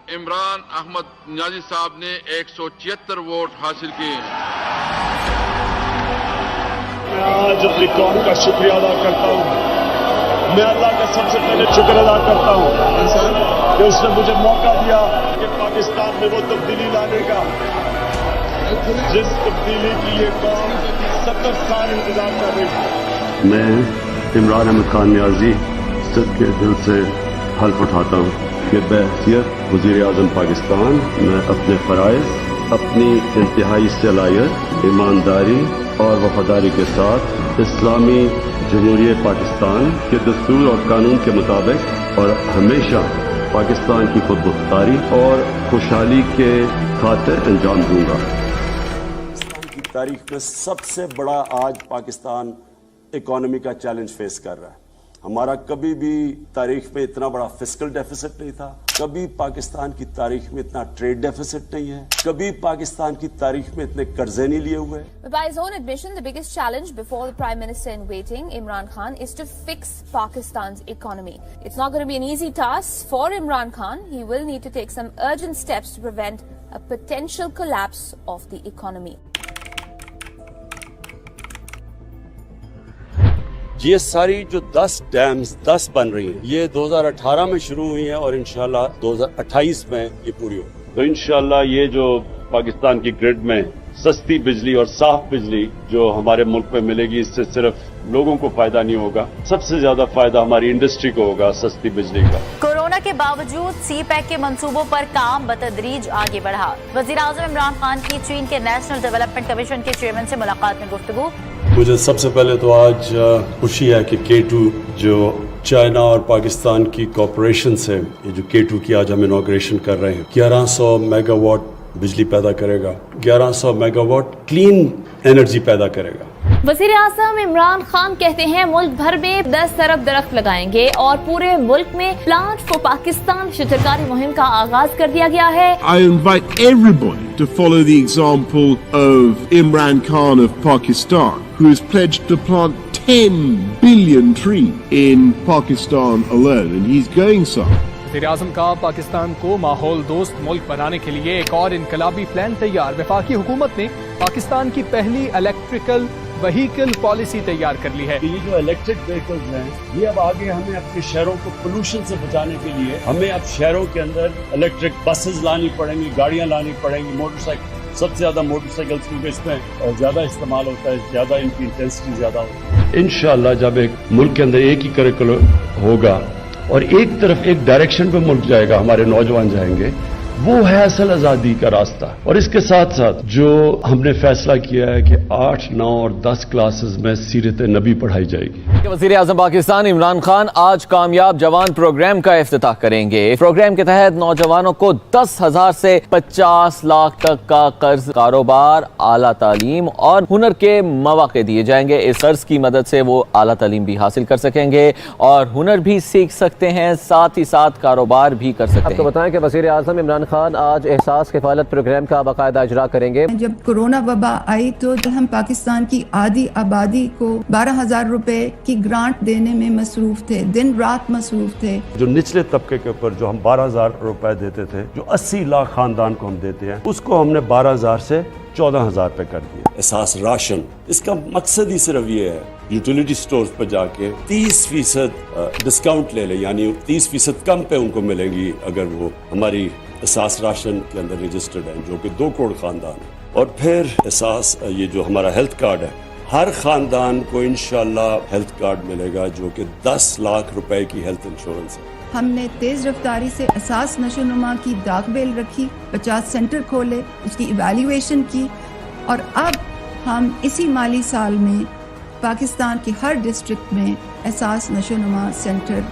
इमरान अहमद नियाजी साहब ने 176 वोट हासिल किए। मैं आज अपनी कौम का शुक्रिया अदा करता हूँ। मैं अल्लाह का सबसे पहले शुक्र अदा करता हूँ कि उसने मुझे मौका दिया कि पाकिस्तान में वो तब्दीली लाने का, जिस तब्दीली की ये कौम 70 साल इंतजार कर रही थी। मैं इमरान अहमद खान नियाजी सच्चे दिल से हल्फ उठाता हूँ कि बहैसियत वज़ीर-ए-आज़म पाकिस्तान मैं अपने फ़राइज़, अपनी इंतहाई सलाहियत, ईमानदारी और वफादारी के साथ इस्लामी जमहूरियत पाकिस्तान के दस्तूर और कानून के मुताबिक और हमेशा पाकिस्तान की खुद मुख्तारी और खुशहाली के खातिर अंजाम दूंगा। पाकिस्तान की तारीख में सबसे बड़ा आज पाकिस्तान इकोनॉमी का चैलेंज फेस कर रहा है। हमारा कभी भी तारीख में इतना बड़ा फिस्कल डेफिसिट नहीं था, कभी पाकिस्तान की तारीख में इतना ट्रेड डेफिसिट नहीं है, कभी पाकिस्तान की तारीख में इतने कर्जे नहीं लिए हुए। By his own admission, the biggest challenge before the Prime Minister in waiting, Imran Khan, is to fix Pakistan's economy. It's not going to be an easy task for Imran Khan. He will need to take some urgent steps to prevent a potential collapse of the economy. ये सारी जो 10 dams 10 बन रही हैं, ये 2018 में शुरू हुई हैं और इंशाल्लाह 2028 में ये पूरी हो। तो इंशाल्लाह ये जो पाकिस्तान की ग्रिड में सस्ती बिजली और साफ बिजली जो हमारे मुल्क में मिलेगी, इससे सिर्फ लोगों को फायदा नहीं होगा, सबसे ज्यादा फायदा हमारी इंडस्ट्री को होगा सस्ती बिजली का। कोरोना के बावजूद सी-पैक के मंसूबों पर काम बतदरीज आगे बढ़ा। वज़ीर-ए-आज़म इमरान खान की चीन के नेशनल डेवलपमेंट कमीशन के चेयरमैन से मुलाकात में गुफ्तगू। मुझे सबसे पहले तो आज खुशी है कि K2 जो चाइना और पाकिस्तान की कॉपरेशन से ये जो K2 की आज हम इनॉग्रेशन कर रहे हैं, 1100 मेगावाट बिजली पैदा करेगा, 1100 मेगावाट क्लीन एनर्जी पैदा करेगा। वज़ीर आज़म इमरान खान कहते हैं मुल्क भर में 10 अरब दरख्त लगाएंगे और पूरे मुल्क में प्लांट फॉर पाकिस्तान शजरकारी मुहिम का आगाज कर दिया गया है। I invite everybody to follow the example of Imran Khan of Pakistan, who has pledged to plant 10 billion trees in Pakistan alone, and he's going some. वज़ीर-ए-आज़म का पाकिस्तान को माहौल दोस्त मुल्क बनाने के लिए एक और इनकलाबी प्लान तैयार। वफाकी हुकूमत ने पाकिस्तान की पहली इलेक्ट्रिकल व्हीकल पॉलिसी तैयार कर ली है। ये जो इलेक्ट्रिक व्हीकल्स हैं, ये अब आगे हमें अपने शहरों को पोल्यूशन से बचाने के लिए हमें अब शहरों के अंदर इलेक्ट्रिक बसेस लानी पड़ेंगी, गाड़ियां लानी पड़ेंगी, मोटरसाइकिल, सबसे ज्यादा मोटरसाइकिल्स क्योंकि इसमें ज्यादा इस्तेमाल होता है, ज्यादा इनकी इंटेंसिटी ज्यादा होती है। इंशाल्लाह जब एक मुल्क के अंदर एक ही करिकुलम होगा और एक तरफ एक डायरेक्शन पे मुल्क जाएगा, हमारे नौजवान जाएंगे, वो है असल आजादी का रास्ता। और इसके साथ साथ जो हमने फैसला किया है कि 8, 9 और 10 क्लासेस में सीरत नबी पढ़ाई जाएगी। वज़ीर आज़म पाकिस्तान इमरान खान आज कामयाब जवान प्रोग्राम का इफ्तिताह करेंगे। प्रोग्राम के तहत नौजवानों को 10,000 से 50 लाख तक का कर्ज, कारोबार, आला तालीम और हुनर के मौके दिए जाएंगे। इस कर्ज की मदद से वो आला तालीम भी हासिल कर सकेंगे और हुनर भी सीख सकते हैं, साथ ही साथ कारोबार भी कर सकते हैं। आपको बताएं कि वज़ीर आज़म इमरान खान आज एहसास किफालत प्रोग्राम का बाकायदा इजरा करेंगे। जब कोरोना वबा आई तो हम पाकिस्तान की आधी आबादी को 12,000 रुपए की ग्रांट देने में मसरूफ थे, दिन रात मसरूफ थे। जो निचले तबके के ऊपर जो हम 12,000 रुपए देते थे, जो 80 लाख खानदान को हम देते हैं, उसको हमने 12,000 से 14,000 पे कर दिया। एहसास राशन, इसका मकसद ही सिर्फ ये है यूटिलिटी स्टोर्स पर जाके 30% डिस्काउंट ले लें, यानी 30% कम पे उनको मिलेंगी अगर वो हमारी एहसास राशन के अंदर रजिस्टर्ड हैं, जो कि 2 करोड़ खानदान है। और फिर एहसास ये जो हमारा हेल्थ कार्ड है, हर खानदान को इंशाल्लाह हेल्थ कार्ड मिलेगा जो कि 10 लाख रुपए की हेल्थ इंश्योरेंस है। हमने तेज रफ्तारी से एहसास नशोनुमा की दागबेल रखी, 50 सेंटर खोले, उसकी इवैल्यूएशन की और अब हम इसी माली साल में पाकिस्तान की हर डिस्ट्रिक्ट में एहसास नशोनुमा सेंटर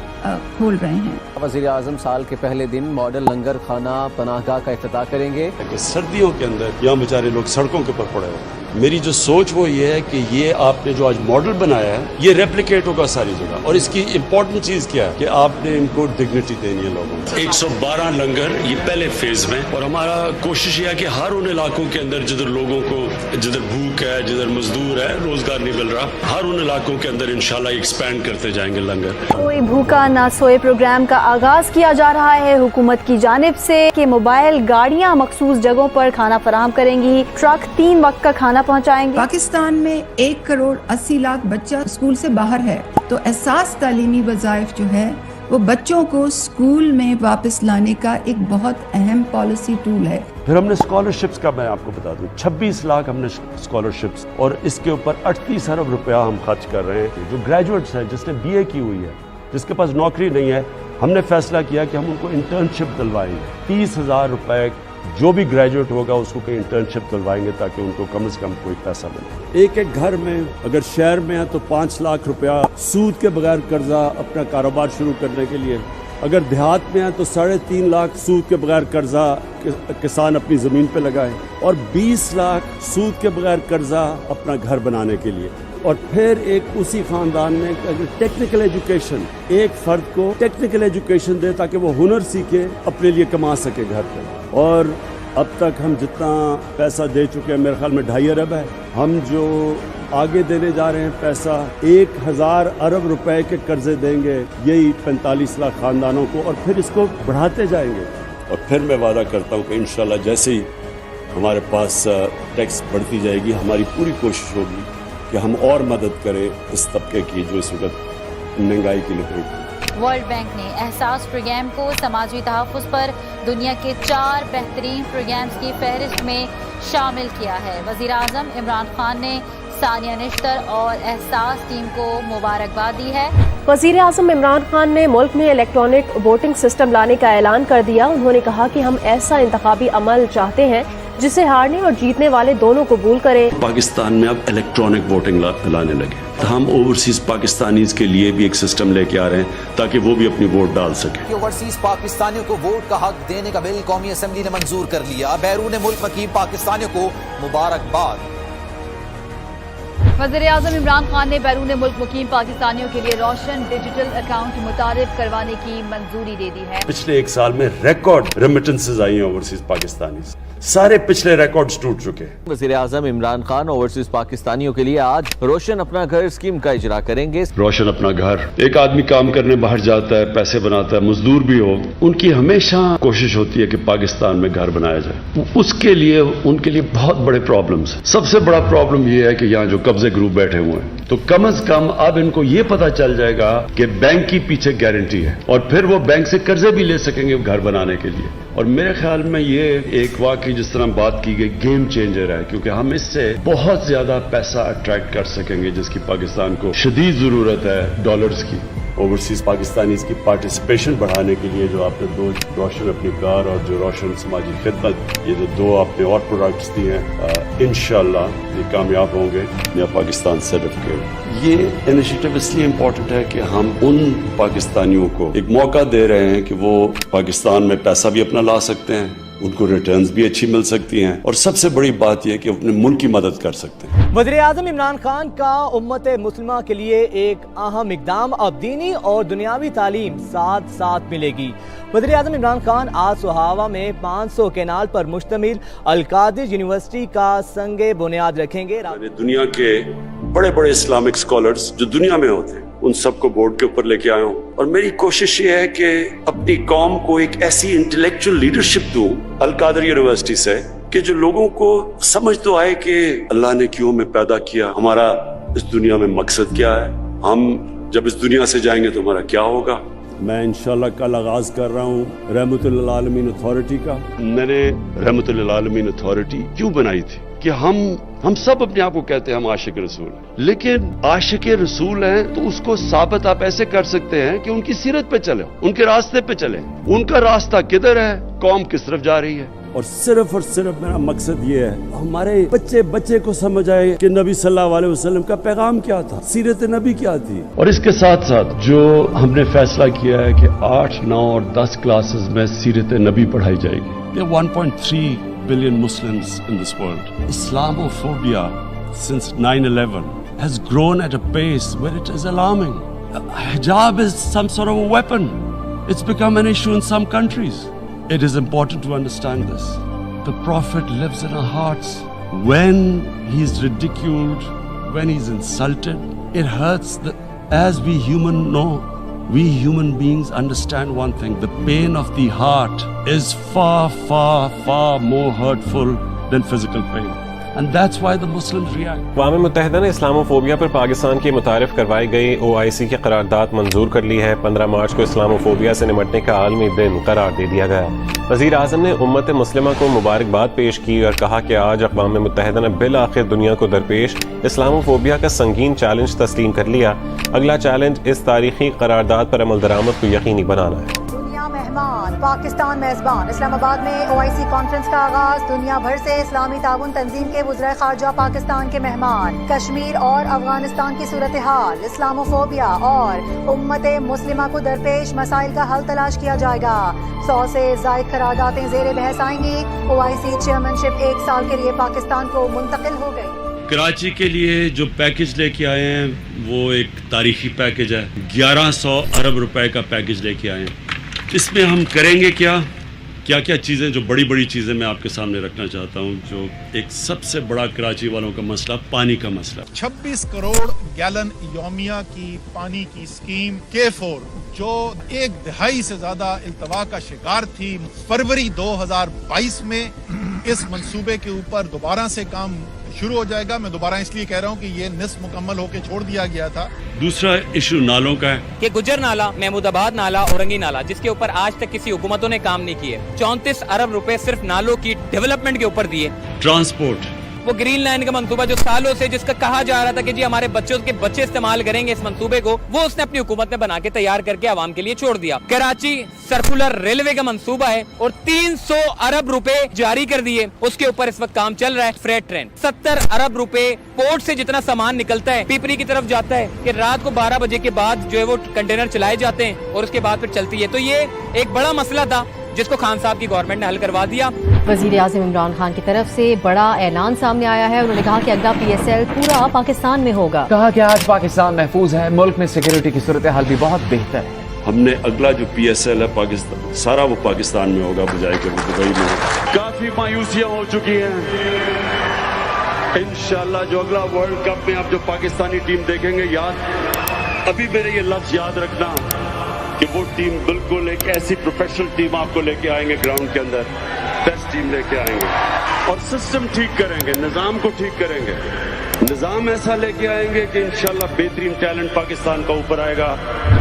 खोल रहे हैं। वज़ीर आज़म साल के पहले दिन मॉडल लंगर खाना पनाहगाह का इफ्तिताह करेंगे। सर्दियों के अंदर यहाँ बेचारे लोग सड़कों के ऊपर पड़े हुए, मेरी जो सोच वो ये है कि ये आपने जो आज मॉडल बनाया है ये रेप्लिकेट होगा सारी जगह, और इसकी इंपॉर्टेंट चीज क्या है कि आपने इनको डिग्निटी देनी है लोगों को। 112 लंगर ये पहले फेज में, और हमारा कोशिश ये है कि हर उन इलाकों के अंदर जिधर लोगों को, जिधर भूख है, जिधर मजदूर है, रोजगार नहीं मिल रहा, हर उन इलाकों के अंदर इंशाल्लाह एक्सपैंड करते जाएंगे लंगर। कोई भूखा ना सोए प्रोग्राम का आगाज किया जा रहा है हुकूमत की जानिब से कि मोबाइल गाड़ियां मखसूस जगहों पर खाना फराहम करेंगी, ट्रक 3 वक्त का खाना पहुंचाएंगे। पाकिस्तान में 1 करोड़ 80 लाख बच्चा स्कूल से बाहर है, तो एहसास तालीमी वज़ाइफ जो है वो बच्चों को स्कूल में वापस लाने का एक बहुत अहम पॉलिसी टूल है। फिर हमने स्कॉलरशिप्स का, मैं आपको बता दूं, 26 लाख हमने स्कॉलरशिप्स, और इसके ऊपर 38 अरब रुपया हम खर्च कर रहे हैं। जो ग्रेजुएट्स हैं, जिसने BA की हुई है, जिसके पास नौकरी नहीं है, हमने फैसला किया कि हम उनको इंटर्नशिप दिलवाएंगे। 30,000 रुपए जो भी ग्रेजुएट होगा उसको कहीं इंटर्नशिप दिलवाएंगे ताकि उनको कम से कम कोई पैसा मिले। एक एक घर में अगर शहर में है तो 5 लाख रुपया सूद के बगैर कर्जा अपना कारोबार शुरू करने के लिए, अगर देहात में है तो 3.5 लाख सूद के बगैर कर्जा किसान अपनी ज़मीन पे लगाए, और 20 लाख सूद के बगैर कर्जा अपना घर बनाने के लिए। और फिर एक उसी खानदान में अगर टेक्निकल एजुकेशन, एक फर्द को टेक्निकल एजुकेशन दे ताकि वो हुनर सीखे, अपने लिए कमा सके घर पे। और अब तक हम जितना पैसा दे चुके हैं, मेरे ख्याल में 2.5 अरब है। हम जो आगे देने जा रहे हैं पैसा, 1000 अरब रुपए के कर्जे देंगे यही 45 लाख खानदानों को, और फिर इसको बढ़ाते जाएंगे। और फिर मैं वादा करता हूँ कि इंशाल्लाह जैसे ही हमारे पास टैक्स बढ़ती जाएगी, हमारी पूरी कोशिश होगी कि हम और मदद करें इस तबके की जो इस वक्त महंगाई की लपेट। वर्ल्ड बैंक ने एहसास प्रोग्राम को समाजी तहफ़्फ़ुज़ पर दुनिया के 4 बेहतरीन प्रोग्राम्स की फहरिस्त में शामिल किया है। वज़ीर आज़म इमरान खान ने सानिया निश्तर और एहसास टीम को मुबारकबाद दी है। वज़ीर आज़म इमरान खान ने मुल्क में इलेक्ट्रॉनिक वोटिंग सिस्टम लाने का ऐलान कर दिया। उन्होंने कहा कि हम ऐसा इंतखाबी अमल चाहते हैं जिसे हारने और जीतने वाले दोनों कबूल करें। पाकिस्तान में अब इलेक्ट्रॉनिक वोटिंग लाने लगे, तो हम ओवरसीज पाकिस्तानीज के लिए भी एक सिस्टम लेके आ रहे हैं ताकि वो भी अपनी वोट डाल सके। ओवरसीज पाकिस्तानियों को वोट का हक देने का बिल कौमी असेंबली ने मंजूर कर लिया। बैरून मुल्क मुकीम पाकिस्तानियों को मुबारकबाद। वज़ीर आज़म इमरान खान ने बैरून मुल्क मुकीम पाकिस्तानियों के लिए रोशन डिजिटल अकाउंट मुतारिफ करवाने की मंजूरी दे दी है। पिछले 1 साल में रिकॉर्ड रेमिटेंसेस आई हैं ओवरसीज पाकिस्तानी, सारे पिछले रिकॉर्ड्स टूट चुके हैं। वज़ीर आज़म इमरान खान ओवरसीज पाकिस्तानियों के लिए आज रोशन अपना घर स्कीम का इजरा करेंगे। रोशन अपना घर, एक आदमी काम करने बाहर जाता है, पैसे बनाता है, मजदूर भी हो, उनकी हमेशा कोशिश होती है कि पाकिस्तान में घर बनाया जाए। उसके लिए उनके लिए बहुत बड़े प्रॉब्लम्स हैं। सबसे बड़ा प्रॉब्लम ये है कि यहाँ जो कब्जे ग्रुप बैठे हुए हैं, तो कम से कम अब इनको ये पता चल जाएगा कि बैंक की पीछे गारंटी है, और फिर वो बैंक से कर्जे भी ले सकेंगे घर बनाने के लिए। और मेरे ख्याल में ये एक वाकई जिस तरह बात की गई गेम चेंजर है, क्योंकि हम इससे बहुत ज्यादा पैसा अट्रैक्ट कर सकेंगे जिसकी पाकिस्तान को शदीद जरूरत है, डॉलर्स की। ओवरसीज पाकिस्तानीज की पार्टिसिपेशन बढ़ाने के लिए जो आपने 2 रोशन अपनी कार और जो रोशन समाजी खिदमत, ये जो 2 आपने और प्रोडक्ट्स दिए हैं, इंशाल्लाह ये कामयाब होंगे। या पाकिस्तान सर्टिफिकेट, ये इनिशिएटिव इसलिए इम्पोर्टेंट है कि हम उन पाकिस्तानियों को एक मौका दे रहे हैं कि वो पाकिस्तान में पैसा भी अपना ला सकते हैं, उनको रिटर्न्स भी अच्छी मिल सकती हैं, और सबसे बड़ी बात यह कि अपने मुल्क की मदद कर सकते हैं। वज़ीर आज़म इमरान खान का उम्मत मुस्लिमा के लिए एक अहम इक़दाम, अब दीनी और दुनियावी तालीम साथ साथ मिलेगी। वज़ीर आज़म इमरान खान आज सुहावा में 500 केनाल पर मुश्तमिल अल-कादिर यूनिवर्सिटी का संगे बुनियाद रखेंगे। दुनिया के बड़े बड़े इस्लामिक स्कॉलर्स जो दुनिया में होते हैं उन सबको बोर्ड के ऊपर लेके आया हूँ, और मेरी कोशिश ये है कि अपनी कौम को एक ऐसी इंटेलेक्चुअल लीडरशिप दूं अल-कादिर यूनिवर्सिटी से कि जो लोगों को समझ तो आए कि अल्लाह ने क्यों हमें पैदा किया, हमारा इस दुनिया में मकसद क्या है, हम जब इस दुनिया से जाएंगे तो हमारा क्या होगा। मैं इंशाल्लाह कल आगाज कर रहा हूँ रहमतुल आलमीन अथॉरिटी का। मैंने रहमतुल आलमीन अथॉरिटी क्यों बनाई थी कि हम सब अपने आप को कहते हैं हम आशिक रसूल हैं, लेकिन आशिक रसूल हैं तो उसको साबित आप ऐसे कर सकते हैं कि उनकी सीरत पे चले, उनके रास्ते पे चले, उनका रास्ता किधर है, कौम किस तरफ जा रही है। और सिर्फ मेरा मकसद ये है हमारे बच्चे को समझ आए कि नबी सल्लल्लाहु अलैहि वसल्लम का पैगाम क्या था, सीरत नबी क्या थी। और इसके साथ साथ जो हमने फैसला किया है कि 8, 9 और 10 क्लासेस में सीरत नबी पढ़ाई जाएगी। 1.3 billion Muslims in this world. Islamophobia since 9/11 has grown at a pace where it is alarming. Hijab is some sort of a weapon. It's become an issue in some countries. It is important to understand this. The Prophet lives in our hearts. When he's ridiculed, when he's insulted, it hurts. As we human beings understand one thing: the pain of the heart is far, far, far more hurtful than physical pain. And that's why the Muslims react. اقوام متحدہ نے Islamophobia پر پاکستان کی متعارف کروائی گئی OIC کی قرارداد منظور کر لی ہے. 15 مارچ کو اسلاموفوبیا سے نمٹنے کا عالمی دن قرار دے دیا گیا. وزیر اعظم نے امت مسلمہ کو مبارکباد پیش کی اور کہا کہ آج اقوام متحدہ نے بالآخر دنیا کو درپیش اسلاموفوبیا کا سنگین چیلنج تسلیم کر لیا. اگلا چیلنج اس تاریخی قرارداد پر عمل درآمد کو یقینی بنانا ہے. مہمان پاکستان میزبان. اسلام آباد میں OIC کانفرنس کا آغاز. دنیا بھر سے اسلامی تعاون تنظیم کے وزرائے خارجہ پاکستان کے مہمان. کشمیر اور افغانستان کی صورتحال، اسلاموفوبیا اور امت مسلمہ کو درپیش مسائل کا حل تلاش کیا جائے گا. 100 سے زائد قراردادیں زیر بحث آئیں گی. OIC چیئرمین شپ 1 سال کے لیے پاکستان کو منتقل ہو گئی. کراچی کے لیے جو پیکج لے کے آئے ہیں وہ ایک تاریخی پیکج ہے. 1100 ارب روپے کا پیکج لے کے آئے ہیں. اس میں ہم کریں گے کیا چیزیں، جو بڑی چیزیں میں آپ کے سامنے رکھنا چاہتا ہوں. جو ایک سب سے بڑا کراچی والوں کا مسئلہ پانی کا مسئلہ. 26 کروڑ گیلن یومیہ کی پانی کی اسکیم K4 جو 1 دہائی سے زیادہ التوا کا شکار تھی، فروری 2022 میں اس منصوبے کے اوپر دوبارہ سے کام شروع ہو جائے گا. میں دوبارہ اس لیے کہہ رہا ہوں کہ یہ نصف مکمل ہو کے چھوڑ دیا گیا تھا. دوسرا ایشو نالوں کا ہے کہ گجر نالا، محمود آباد نالا، اورنگی نالا، جس کے اوپر آج تک کسی حکومتوں نے کام نہیں کیے. 34 ارب روپے صرف نالوں کی ڈیولپمنٹ کے اوپر دیے. ٹرانسپورٹ، وہ گرین لائن کا منصوبہ جو سالوں سے جس کا کہا جا رہا تھا کہ جی ہمارے بچے استعمال کریں گے اس منصوبے کو، وہ اس نے اپنی حکومت نے بنا کے تیار کر کے عوام کے لیے چھوڑ دیا. کراچی سرکولر ریلوے کا منصوبہ ہے اور 300 ارب روپے جاری کر دیے. اس کے اوپر اس وقت کام چل رہا ہے. فریٹ ٹرین 70 ارب روپے پورٹ سے جتنا سامان نکلتا ہے پیپری کی طرف جاتا ہے کہ رات کو 12 بجے کے بعد جو ہے وہ کنٹینر چلائے جاتے ہیں اور اس کے بعد پھر چلتی ہے. تو یہ ایک بڑا مسئلہ تھا جس کو خان صاحب کی گورنمنٹ نے حل کروا دیا. وزیر اعظم عمران خان کی طرف سے بڑا اعلان سامنے آیا ہے. انہوں نے کہا کہ اگلا PSL پورا پاکستان میں ہوگا. کہا کہ آج پاکستان محفوظ ہے، ملک میں سیکورٹی کی صورتحال بھی بہت بہتر ہے. ہم نے اگلا جو PSL ہے پاکستان سارا وہ پاکستان میں ہوگا، بجائے کہ وہ دبئی میں ہوگا. کافی مایوسیاں ہو چکی ہیں. انشاءاللہ جو اگلا ورلڈ کپ میں آپ جو پاکستانی ٹیم دیکھیں گے، ابھی میرے یہ لفظ یاد رکھنا کہ وہ ٹیم بالکل ایک ایسی پروفیشنل ٹیم آپ کو لے کے آئیں گے. گراؤنڈ کے اندر بیسٹ ٹیم لے کے آئیں گے اور سسٹم ٹھیک کریں گے، نظام کو ٹھیک کریں گے. نظام ایسا لے کے آئیں گے کہ انشاءاللہ بہترین ٹیلنٹ پاکستان کا اوپر آئے گا.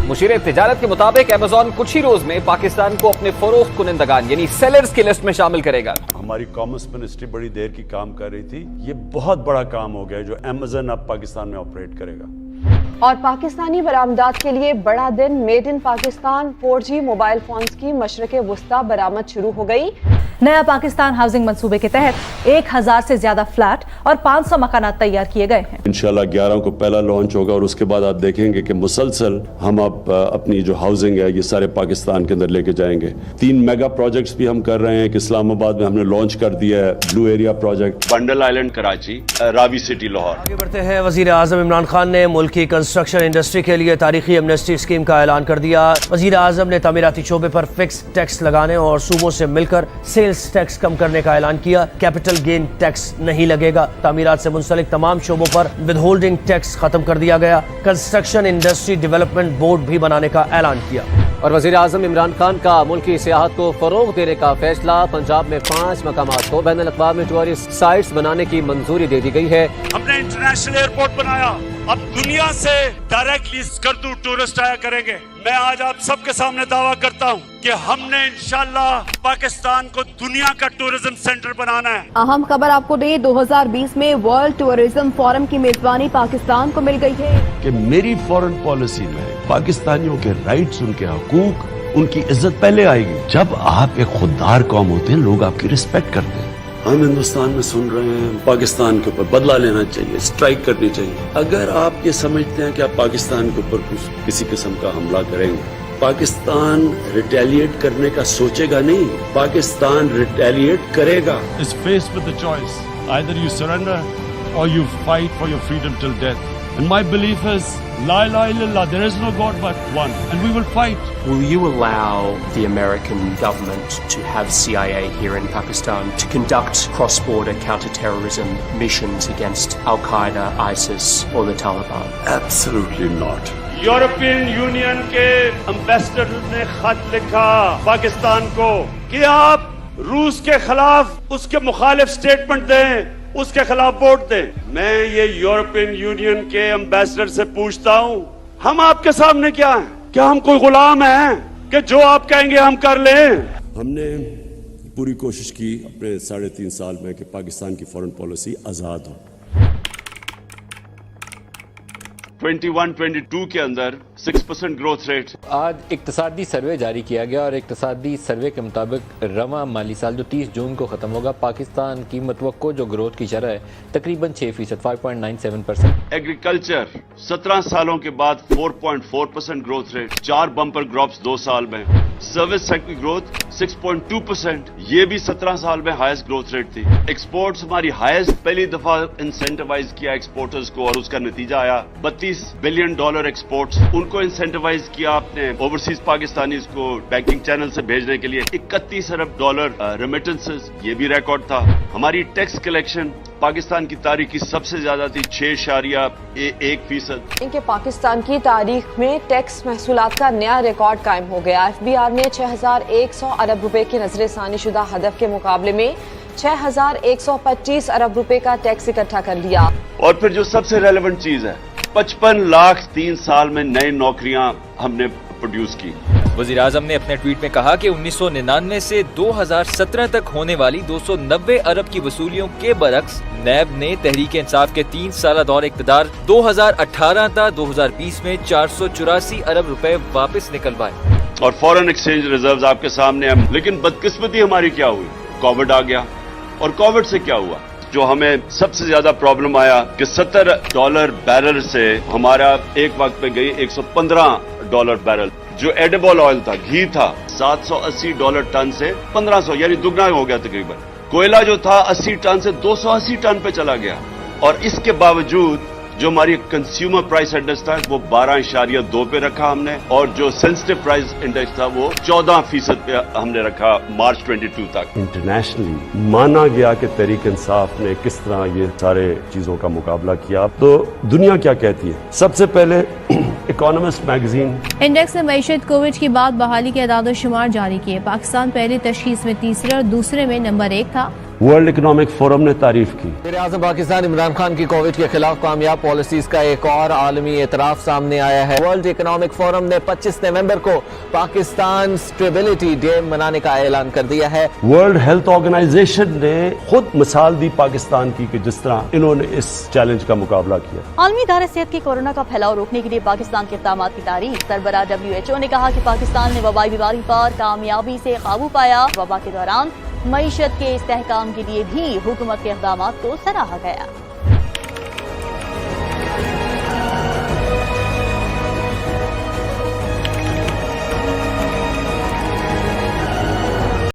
مشیر تجارت کے مطابق ایمیزون کچھ ہی روز میں پاکستان کو اپنے فروخت کنندگان یعنی سیلرز کی لسٹ میں شامل کرے گا. ہماری کامرس منسٹری بڑی دیر کی کام کر رہی تھی. یہ بہت بڑا کام ہو گیا جو ایمیزون اب پاکستان میں آپریٹ کرے گا. اور پاکستانی برآمدات کے لیے بڑا دن. Made in Pakistan 4G mobile phones کی مشرق وسطی برآمد شروع ہو گئی. نیا پاکستان ہاؤسنگ منصوبے کے تحت 1000 سے زیادہ فلیٹ اور 500 مکانات تیار کیے گئے ہیں. انشاءاللہ 11 کو پہلا لانچ ہوگا اور اس کے بعد آپ دیکھیں گے کہ مسلسل ہم اب اپنی جو ہاؤسنگ ہے یہ سارے پاکستان کے اندر لے کے جائیں گے. 3 میگا پروجیکٹس بھی ہم کر رہے ہیں کہ اسلام آباد میں ہم نے لانچ کر دیا ہے blue area project, bundle island Karachi, Ravi city Lahore. آگے بڑھتے ہیں. وزیر اعظم عمران خان نے ملک کی کنسٹرکشن انڈسٹری کے لیے تاریخی ایمنسٹی اسکیم کا اعلان کر دیا. وزیر اعظم نے تعمیراتی شعبے پر فکس ٹیکس لگانے اور صوبوں سے مل کر سیلز ٹیکس کم کرنے کا اعلان کیا. کیپٹل گین ٹیکس نہیں لگے گا. تعمیرات سے منسلک تمام شعبوں پر ود ہولڈنگ ٹیکس ختم کر دیا گیا. کنسٹرکشن انڈسٹری ڈیولپمنٹ بورڈ بھی بنانے کا اعلان کیا. اور وزیر اعظم عمران خان کا ملکی سیاحت کو فروغ دینے کا فیصلہ. پنجاب میں 5 مقامات کو بین الاقوامی ٹورسٹ سائٹس بنانے کی منظوری دے دی گئی ہے. ہم نے انٹرنیشنل ایئرپورٹ بنایا. اب دنیا سے ڈائریکٹلی اسکردو ٹورسٹ آیا کریں گے. میں آج آپ سب کے سامنے دعویٰ کرتا ہوں کہ ہم نے انشاءاللہ پاکستان کو دنیا کا ٹورزم سینٹر بنانا ہے. اہم خبر آپ کو دے 2020 میں ورلڈ ٹورزم فورم کی میزبانی پاکستان کو مل گئی ہے. کہ میری فورن پالیسی میں پاکستانیوں کے رائٹس، ان کے حقوق، ان کی عزت پہلے آئے گی. جب آپ ایک خوددار قوم ہوتے ہیں لوگ آپ کی رسپیکٹ کرتے ہیں. ہم ہندوستان میں سن رہے ہیں پاکستان کے اوپر بدلہ لینا چاہیے، اسٹرائک کرنی چاہیے. اگر آپ یہ سمجھتے ہیں کہ آپ پاکستان کے اوپر کسی قسم کا حملہ کریں گے، پاکستان ریٹیلیٹ کرنے کا سوچے گا نہیں، پاکستان ریٹیلیٹ کرے گا. Is faced with the choice. Either you surrender or you fight for your freedom till death. And my belief is, La ilaha illallah, there is no God but one, and we will fight. Will you allow the American government to have CIA here in Pakistan to conduct cross-border counter-terrorism missions against Al-Qaeda, ISIS or the Taliban? Absolutely not. European union के ambassador ने खत लिखा पाकिस्तान को कि आप रूस के खिलाफ उसके मुखालिफ स्टेटमेंट दें, उसके खिलाफ वोट दें। मैं ये यूरोपियन यूनियन के एम्बेसडर से पूछता हूँ, हम आपके सामने क्या हैं? क्या हम कोई गुलाम हैं कि जो आप कहेंगे हम कर लें? हमने पूरी कोशिश की अपने 3.5 साल में कि पाकिस्तान की फॉरेन पॉलिसी आज़ाद हो। 21-22 के अंदर 6% ग्रोथ रेट। आज इक्तसादी सर्वे जारी किया गया और इक्तसादी सर्वे के मुताबिक रवा माली साल जो 30 जून को ख़त्म होगा, पाकिस्तान की मतवक्को जो ग्रोथ की शरह है तकरीबन 6%, 5.97%। एग्रीकल्चर 17 सालों के बाद 4.4% ग्रोथ रेट, 4 बम्पर क्रॉप्स 2 साल में। सर्विस सेक्टर की ग्रोथ 6.2%, ये भी 17 साल में हाईएस्ट ग्रोथ रेट थी। एक्सपोर्ट्स हमारी हाईएस्ट, पहली दफा इंसेंटिवाइज किया एक्सपोर्टर्स को और उसका नतीजा आया $32 बिलियन एक्सपोर्ट्स। उनको इंसेंटिवाइज किया आपने ओवरसीज पाकिस्तानीज को बैंकिंग चैनल से भेजने के लिए। $31 अरब रेमिटेंसेस, ये भी रिकॉर्ड था। हमारी टैक्स कलेक्शन पाकिस्तान की तारीख की सबसे ज्यादा थी, 6.1%। इनके पाकिस्तान की तारीख में टैक्स महसूलात का नया रिकॉर्ड कायम हो गया। FBR ने 6,100 अरब रुपए की नजरसानी शुदा हदफ के मुकाबले में 6,125 अरब रुपए का टैक्स इकट्ठा कर लिया। और फिर जो सबसे रेलेवेंट चीज है, 55 लाख 3 साल में नई नौकरियां हमने प्रोड्यूस की। वज़ीर आज़म ने अपने ट्वीट में कहा कि 1999 से 2017 तक होने वाली 290 अरब की वसूलियों के बरक्स नैब ने तहरीक इंसाफ के 3 साल दौर इक़्तिदार 2018 था 2020 में 484 अरब रुपए वापस निकलवाए। और फॉरेन एक्सचेंज रिजर्व्स आपके सामने हैं। लेकिन बदकिस्मती हमारी क्या हुई, कोविड आ गया। और कोविड से क्या हुआ, जो हमें सबसे ज्यादा प्रॉब्लम आया कि $70 बैरल से हमारा एक वक्त पे गई $115 बैरल। जो एडिबल ऑयल था, घी था, $780 टन से 1500, यानी दुगना हो गया तकरीबन। कोयला जो था 80 टन से 280 टन पे चला गया। और इसके बावजूद जो हमारी कंज्यूमर प्राइस इंडेक्स था वो 12.2 पे रखा हमने, और जो सेंसिटिव प्राइस इंडेक्स था वो 14% पे हमने रखा मार्च 22 तक। इंटरनेशनली माना गया कि तहरीक इंसाफ ने किस तरह ये सारे चीजों का मुकाबला किया। तो दुनिया क्या कहती है? सबसे पहले इकोनॉमिस्ट मैगजीन इंडेक्स ने मईशत कोविड की बाद बहाली के अदाद शुमार जारी किए। पाकिस्तान पहली तशखीस में तीसरे और दूसरे में नंबर 1 था। वर्ल्ड इकोनॉमिक फोरम ने तारीफ की। वज़ीर-ए-आज़म पाकिस्तान इमरान खान की कोविड के खिलाफ कामयाब पॉलिसीज का एक और आलमी एतराफ सामने आया है। वर्ल्ड इकोनॉमिक फोरम ने 25 नवंबर को पाकिस्तान स्टेबिलिटी डे मनाने का ऐलान कर दिया है। वर्ल्ड हेल्थ ऑर्गेनाइजेशन ने खुद मिसाल दी पाकिस्तान की कि जिस तरह इन्होंने इस चैलेंज का मुकाबला किया। आलमी इदारे सेहत की कोरोना का फैलाव रोकने के लिए पाकिस्तान के इक़दामात की तारीफ। सरबराह WHO ने कहा कि पाकिस्तान ने वबाई बीमारी पर कामयाबी से काबू पाया। वबा के दौरान मईशत के इस्तेहकाम के लिए भी हुकूमत के इक़दामात को सराहा गया।